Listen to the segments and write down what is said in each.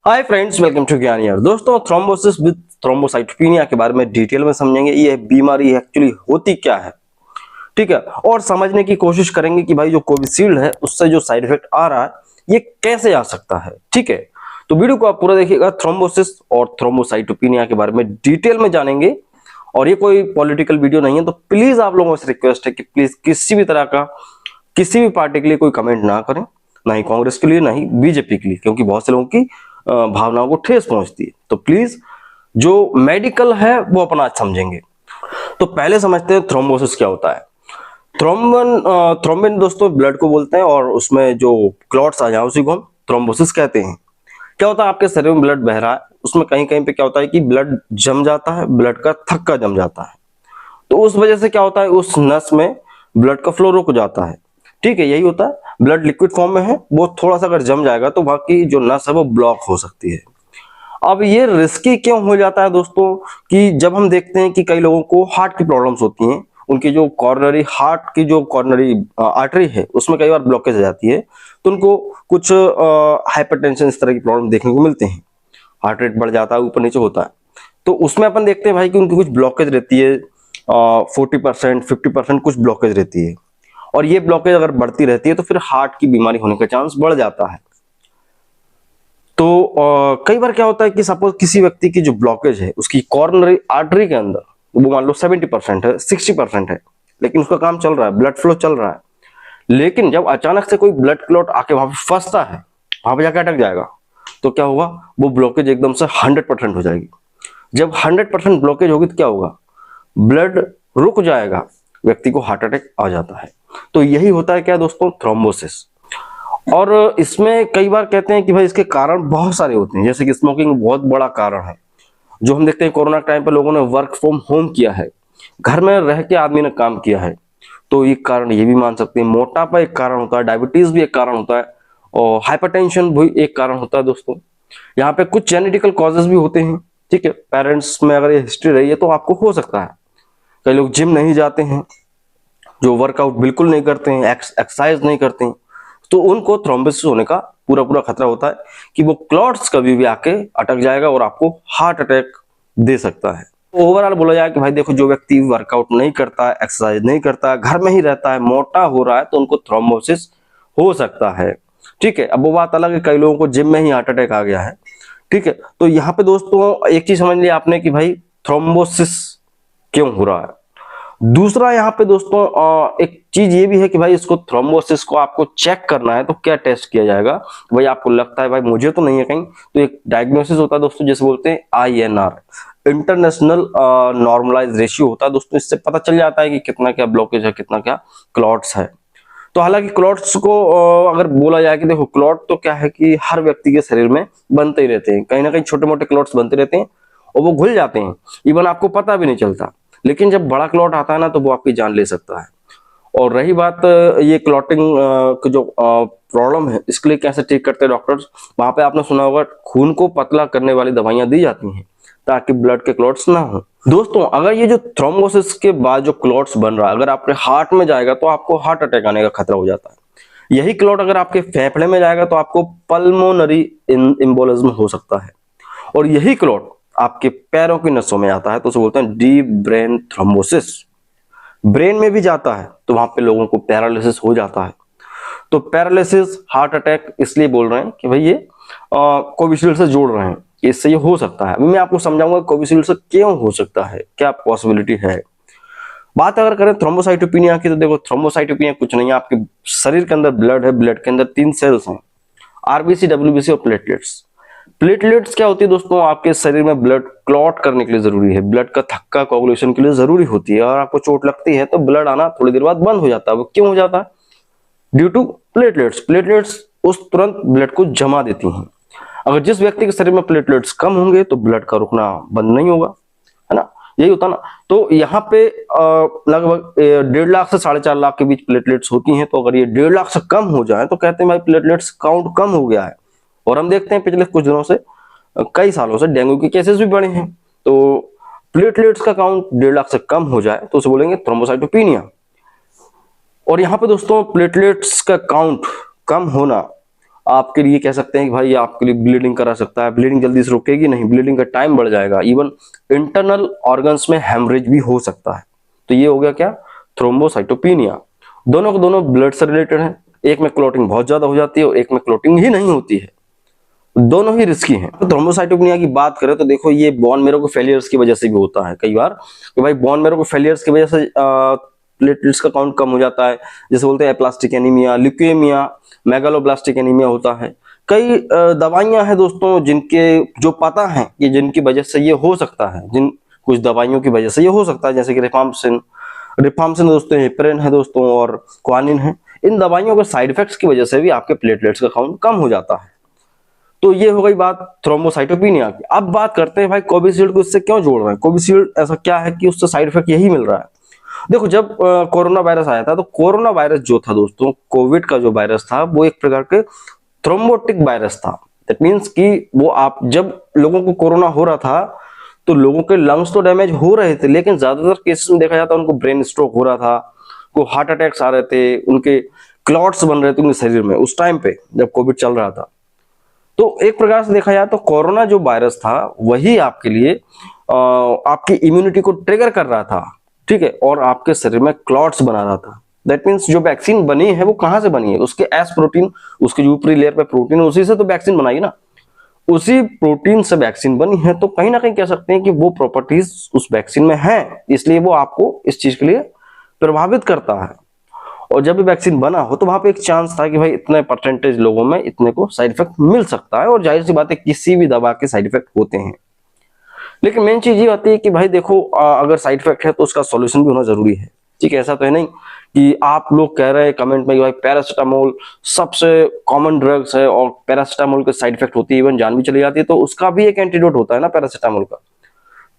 Hi friends, welcome to ज्ञान यार। दोस्तों, थ्रोम्बोसिस विद थ्रोम्बोसाइटोपेनिया के बारे में डिटेल में समझेंगे। ये बीमारी एक्चुअली होती क्या है, ठीक है, और समझने की कोशिश करेंगे कि भाई जो कोविशील्ड है उससे जो साइड इफेक्ट आ रहा है ये कैसे आ सकता है। ठीक है, तो वीडियो को आप पूरा देखिएगा। थ्रोम्बोसिस और थ्रोम्बोसाइटोपेनिया के बारे में डिटेल में जानेंगे। और ये कोई पॉलिटिकल वीडियो नहीं है, तो प्लीज आप लोगों से रिक्वेस्ट है कि प्लीज किसी भी तरह का किसी भी पार्टी के लिए कोई कमेंट ना करें, ना ही कांग्रेस के लिए, ना ही बीजेपी के लिए, क्योंकि बहुत से लोगों की भावनाओं को ठेस पहुंचती है। तो प्लीज जो मेडिकल है वो अपना समझेंगे। तो पहले समझते हैं थ्रोम्बोसिस क्या होता है। थ्रोम्बिन दोस्तों ब्लड को बोलते हैं, और उसमें जो क्लॉट्स आ जाए उसी को हम थ्रोम्बोसिस कहते हैं। क्या होता है, आपके शरीर में ब्लड बह रहा है, उसमें कहीं कहीं पे क्या होता है कि ब्लड जम जाता है, ब्लड का थक्का जम जाता है। तो उस वजह से क्या होता है, उस नस में ब्लड का फ्लो रुक जाता है। ठीक है, यही होता है। ब्लड लिक्विड फॉर्म में है, वो थोड़ा सा अगर जम जाएगा तो बाकी जो नस है वो ब्लॉक हो सकती है। अब ये रिस्की क्यों हो जाता है दोस्तों, कि जब हम देखते हैं कि कई लोगों को हार्ट की प्रॉब्लम्स होती हैं, उनकी जो कॉर्नरी हार्ट की जो कॉर्नरी आर्टरी है उसमें कई बार ब्लॉकेज आ जाती है, तो उनको कुछ हाइपरटेंशन इस तरह की प्रॉब्लम देखने को मिलते हैं। हार्ट रेट बढ़ जाता है, ऊपर नीचे होता है। तो उसमें अपन देखते हैं भाई कि उनकी कुछ ब्लॉकेज रहती है, 40% 50% कुछ ब्लॉकेज रहती है। और ये ब्लॉकेज अगर बढ़ती रहती है तो फिर हार्ट की बीमारी होने का चांस बढ़ जाता है। तो कई बार क्या होता है कि सपोज किसी व्यक्ति की जो ब्लॉकेज है उसकी कॉर्नरी आर्टरी के अंदर, वो मान लो 70% है, 60% है, लेकिन उसका काम चल रहा है, ब्लड फ्लो चल रहा है। लेकिन जब अचानक से कोई ब्लड क्लॉट आके वहां पे फंसता है, वहां पे जाके अटक जाएगा, तो क्या होगा, वो ब्लॉकेज एकदम से 100% हो जाएगी। जब 100% ब्लॉकेज होगी तो क्या होगा, ब्लड रुक जाएगा, व्यक्ति को हार्ट अटैक आ जाता है। तो यही होता है क्या दोस्तों, थ्रोम्बोसिस। और इसमें कई बार कहते हैं कि भाई इसके कारण बहुत सारे होते हैं, जैसे कि स्मोकिंग बहुत बड़ा कारण है। जो हम देखते हैं कोरोना टाइम पे लोगों ने वर्क फ्रॉम होम किया है, घर में रह के आदमी ने काम किया है, तो एक कारण ये भी मान सकते हैं। मोटापा एक कारण होता है, डायबिटीज भी एक कारण होता है, और हाइपरटेंशन भी एक कारण होता है दोस्तों। यहाँ पे कुछ जेनेटिकल कॉजेज भी होते हैं। ठीक है, पेरेंट्स में अगर ये हिस्ट्री रही है तो आपको हो सकता है। कई लोग जिम नहीं जाते हैं, जो वर्कआउट बिल्कुल नहीं करते हैं, एक्सरसाइज नहीं करते हैं, तो उनको थ्रोम्बोसिस होने का पूरा पूरा खतरा होता है कि वो क्लॉट्स कभी भी आके अटक जाएगा और आपको हार्ट अटैक दे सकता है। ओवरऑल बोला जाए कि भाई देखो, जो व्यक्ति वर्कआउट नहीं करता है, एक्सरसाइज नहीं करता है, घर में ही रहता है, मोटा हो रहा है, तो उनको थ्रोम्बोसिस हो सकता है। ठीक है, अब वो बात अलग है, कई लोगों को जिम में ही हार्ट अटैक आ गया है। ठीक है, तो यहाँ पे दोस्तों एक चीज समझ लिया आपने कि भाई थ्रोम्बोसिस क्यों हो रहा है। दूसरा यहाँ पे दोस्तों एक चीज ये भी है कि भाई इसको थ्रोम्बोसिस को आपको चेक करना है तो क्या टेस्ट किया जाएगा। भाई आपको लगता है भाई मुझे तो नहीं है कहीं, तो एक डायग्नोसिस होता है दोस्तों, जैसे बोलते हैं INR, इंटरनेशनल नॉर्मलाइज रेशियो होता है दोस्तों। इससे पता चल जाता है कि कितना क्या ब्लॉकेज है, कितना क्या क्लॉट्स है। तो हालांकि क्लॉट्स को अगर बोला जाए कि देखो, क्लॉट तो क्या है कि हर व्यक्ति के शरीर में बनते ही रहते हैं, कहीं ना कहीं छोटे मोटे क्लॉट्स बनते रहते हैं और वो घुल जाते हैं, इवन आपको पता भी नहीं चलता। लेकिन जब बड़ा क्लॉट आता है ना, तो वो आपकी जान ले सकता है। और रही बात ये क्लॉटिंग की जो प्रॉब्लम है, इसके लिए कैसे ठीक करते हैं डॉक्टर्स, वहां पे आपने सुना होगा खून को पतला करने वाली दवाइयां दी जाती हैं ताकि ब्लड के क्लॉट्स ना हो। दोस्तों, अगर ये जो थ्रोम्बोसिस के बाद जो क्लॉट्स बन रहा है अगर आपके हार्ट में जाएगा तो आपको हार्ट अटैक आने का खतरा हो जाता है। यही क्लॉट अगर आपके फेफड़े में जाएगा तो आपको पल्मोनरी एम्बोलिज्म हो सकता है। और यही क्लॉट आपके पैरों की नसों में आता है तो उसे बोलते हैं डीप ब्रेन थ्रोम्बोसिस। ब्रेन में भी जाता है तो वहां पे लोगों को पैरालिसिस हो जाता है। तो पैरालिसिस, हार्ट अटैक इसलिए बोल रहे हैं कि भाई ये कोविशील्ड से जोड़ रहे हैं, इससे ये हो सकता है। अभी मैं आपको समझाऊंगा कोविशील्ड से क्यों हो सकता है, क्या पॉसिबिलिटी है। बात अगर करें थ्रोम्बोसाइटोपिनिया की, तो देखो थ्रोम्बोसाइटोपिनिया कुछ नहीं है, आपके शरीर के अंदर ब्लड है, ब्लड के अंदर 3 सेल्स हैं, RBC, WBC और प्लेटलेट्स। प्लेटलेट्स क्या होती है दोस्तों, आपके शरीर में ब्लड क्लॉट करने के लिए जरूरी है, ब्लड का थक्का कोगुलेशन के लिए जरूरी होती है। और आपको चोट लगती है तो ब्लड आना थोड़ी देर बाद बंद हो जाता है। वो क्यों हो जाता है, ड्यू टू प्लेटलेट्स। प्लेटलेट्स उस तुरंत ब्लड को जमा देती हैं। अगर जिस व्यक्ति के शरीर में प्लेटलेट्स कम होंगे तो ब्लड का रुकना बंद नहीं होगा, है ना, यही होता ना। तो यहाँ पे लगभग 1.5 लाख से 4.5 लाख के बीच प्लेटलेट्स होती हैं। तो अगर ये 1.5 लाख से कम हो जाए तो कहते हैं भाई प्लेटलेट्स काउंट कम हो गया है। और हम देखते हैं पिछले कुछ दिनों से, कई सालों से डेंगू के केसेस भी बढ़े हैं। तो प्लेटलेट्स का काउंट 1.5 लाख से कम हो जाए तो उसे बोलेंगे थ्रोम्बोसाइटोपिनिया। और यहाँ पे दोस्तों प्लेटलेट्स का काउंट कम होना आपके लिए कह सकते हैं कि भाई ये आपके लिए ब्लीडिंग करा सकता है, ब्लीडिंग जल्दी से रुकेगी नहीं, ब्लीडिंग का टाइम बढ़ जाएगा, इवन इंटरनल ऑर्गन्स में हेमरेज भी हो सकता है। तो ये हो गया क्या, थ्रोम्बोसाइटोपिनिया। दोनों के दोनों ब्लड से रिलेटेड है, एक में क्लॉटिंग बहुत ज्यादा हो जाती है और एक में क्लॉटिंग ही नहीं होती है, दोनों ही रिस्की हैं। तो थ्रोम्बोसाइटोपिनिया की बात करें तो देखो ये बोन मैरो के फेलियर्स की वजह से भी होता है कई बार, कि भाई बोन मैरो के फेलियर्स की वजह से प्लेटलेट्स का काउंट कम हो जाता है, जैसे बोलते हैं aplastic anaemia, leukaemia, megaloblastic anaemia होता है। कई दवाइयां हैं दोस्तों जिनके जो पता है कि जिनकी वजह से ये हो सकता है, जिन कुछ दवाइयों की वजह से ये हो सकता है, जैसे कि रिफाम्सिन दोस्तों, हेपरिन है दोस्तों और क्वानिन है। इन दवाइयों के साइड इफेक्ट्स की वजह से भी आपके प्लेटलेट्स का काउंट कम हो जाता है। तो ये हो गई बात थ्रोम्बोसाइटोपिनिया की। अब बात करते हैं भाई कोविशील्ड को इससे क्यों जोड़ रहे हैं, कोविशील्ड ऐसा क्या है कि उससे साइड इफेक्ट यही मिल रहा है। देखो जब कोरोना वायरस आया था तो कोरोना वायरस जो था दोस्तों, कोविड का जो वायरस था वो एक प्रकार के थ्रोम्बोटिक वायरस था। दैट मीन्स कि वो आप जब लोगों को कोरोना हो रहा था तो लोगों के लंग्स तो डैमेज हो रहे थे, लेकिन ज्यादातर केसेस में देखा जाता उनको ब्रेन स्ट्रोक हो रहा था, को हार्ट अटैक्स आ रहे थे, उनके क्लॉट्स बन रहे थे उनके शरीर में उस टाइम पे जब कोविड चल रहा था। तो एक प्रकार से देखा जाए तो कोरोना जो वायरस था वही आपके लिए आपकी इम्यूनिटी को ट्रिगर कर रहा था, ठीक है, और आपके शरीर में क्लॉट्स बना रहा था। दैट मीन्स जो वैक्सीन बनी है वो कहां से बनी है, उसके एस प्रोटीन, उसके जो ऊपरी लेयर पे प्रोटीन है उसी से तो वैक्सीन बनाई ना, उसी प्रोटीन से वैक्सीन बनी है। तो कहीं ना कहीं कह सकते हैं कि वो प्रॉपर्टीज उस वैक्सीन में है, इसलिए वो आपको इस चीज के लिए प्रभावित करता है। और जब भी वैक्सीन बना हो तो वहां पे एक चांस था कि भाई इतने परसेंटेज लोगों में इतने को साइड इफेक्ट मिल सकता है, और जाहिर सी बात है किसी भी दवा के साइड इफेक्ट होते हैं। लेकिन मेन चीज ये आती है कि भाई देखो अगर साइड इफेक्ट है तो उसका सॉल्यूशन भी होना जरूरी है, ठीक है। ऐसा तो है नहीं कि आप लोग कह रहे हैं कमेंट में कि भाई पैरासिटामोल सबसे कॉमन ड्रग्स है और पैरासिटामोल के साइड इफेक्ट होती है, इवन जान भी चली जाती है, तो उसका भी एक एंटीडोट होता है ना पैरासिटामोल का।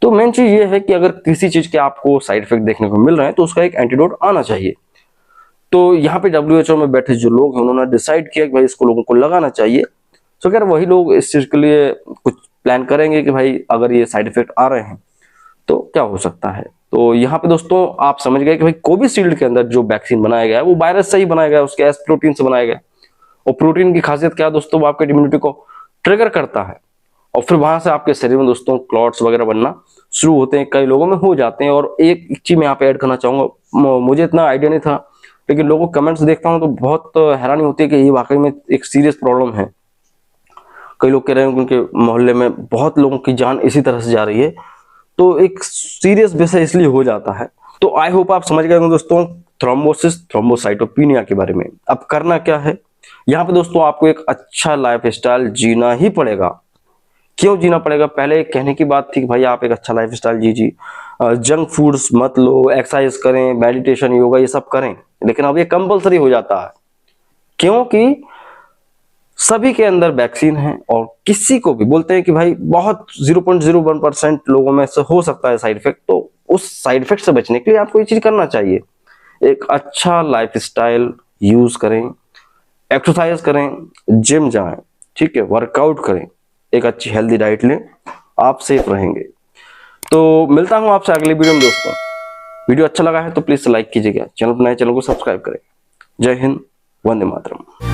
तो मेन चीज ये है कि अगर किसी चीज के आपको साइड इफेक्ट देखने को मिल रहे हैं तो उसका एक एंटीडोट आना चाहिए। तो यहाँ पे WHO में बैठे जो लोग हैं उन्होंने डिसाइड किया कि भाई इसको लोगों को लगाना चाहिए। तो खैर वही लोग इस चीज के लिए कुछ प्लान करेंगे कि भाई अगर ये साइड इफेक्ट आ रहे हैं तो क्या हो सकता है। तो यहाँ पे दोस्तों आप समझ गए कि भाई कोविशील्ड के अंदर जो वैक्सीन बनाया गया है वो वायरस से ही बनाया गया है, उसके एस प्रोटीन से बनाया गया है। और प्रोटीन की खासियत क्या है दोस्तों, वो आपके इम्यूनिटी को ट्रिगर करता है और फिर वहां से आपके शरीर में दोस्तों क्लॉट्स वगैरह बनना शुरू होते हैं, कई लोगों में हो जाते हैं। और एक चीज मैं यहाँ पे ऐड करना चाहूंगा, मुझे इतना आइडिया नहीं था लेकिन लोगों के कमेंट्स देखता हूं तो बहुत हैरानी होती है कि ये वाकई में एक सीरियस प्रॉब्लम है। कई लोग कह रहे हैं उनके मोहल्ले में बहुत लोगों की जान इसी तरह से जा रही है, तो एक सीरियस विषय इसलिए हो जाता है। तो आई होप आप समझ गए होंगे दोस्तों थ्रोम्बोसिस थ्रोम्बोसाइटोपिनिया के बारे में। अब करना क्या है, यहाँ पे दोस्तों आपको एक अच्छा लाइफ स्टाइल जीना ही पड़ेगा। क्यों जीना पड़ेगा, पहले कहने की बात थी कि भाई आप एक अच्छा लाइफ स्टाइल जीजिए, जंक फूड्स मत लो, एक्सरसाइज करें, मेडिटेशन, योगा ये सब करें, लेकिन अब ये कंपलसरी हो जाता है क्योंकि सभी के अंदर वैक्सीन है और किसी को भी बोलते हैं कि भाई बहुत 0.01% लोगों में से हो सकता है साइड इफेक्ट। तो उस साइड इफेक्ट से बचने के लिए आपको ये चीज करना चाहिए, एक अच्छा लाइफ स्टाइल यूज करें, एक्सरसाइज करें, जिम जाएं, ठीक है, वर्कआउट करें, एक अच्छी हेल्दी डाइट लें, आप सेफ रहेंगे। तो मिलता हूं आपसे अगले वीडियो में दोस्तों। वीडियो अच्छा लगा है तो प्लीज लाइक कीजिएगा, चैनल पर नए चैनल को सब्सक्राइब करें। जय हिंद, वंदे मातरम।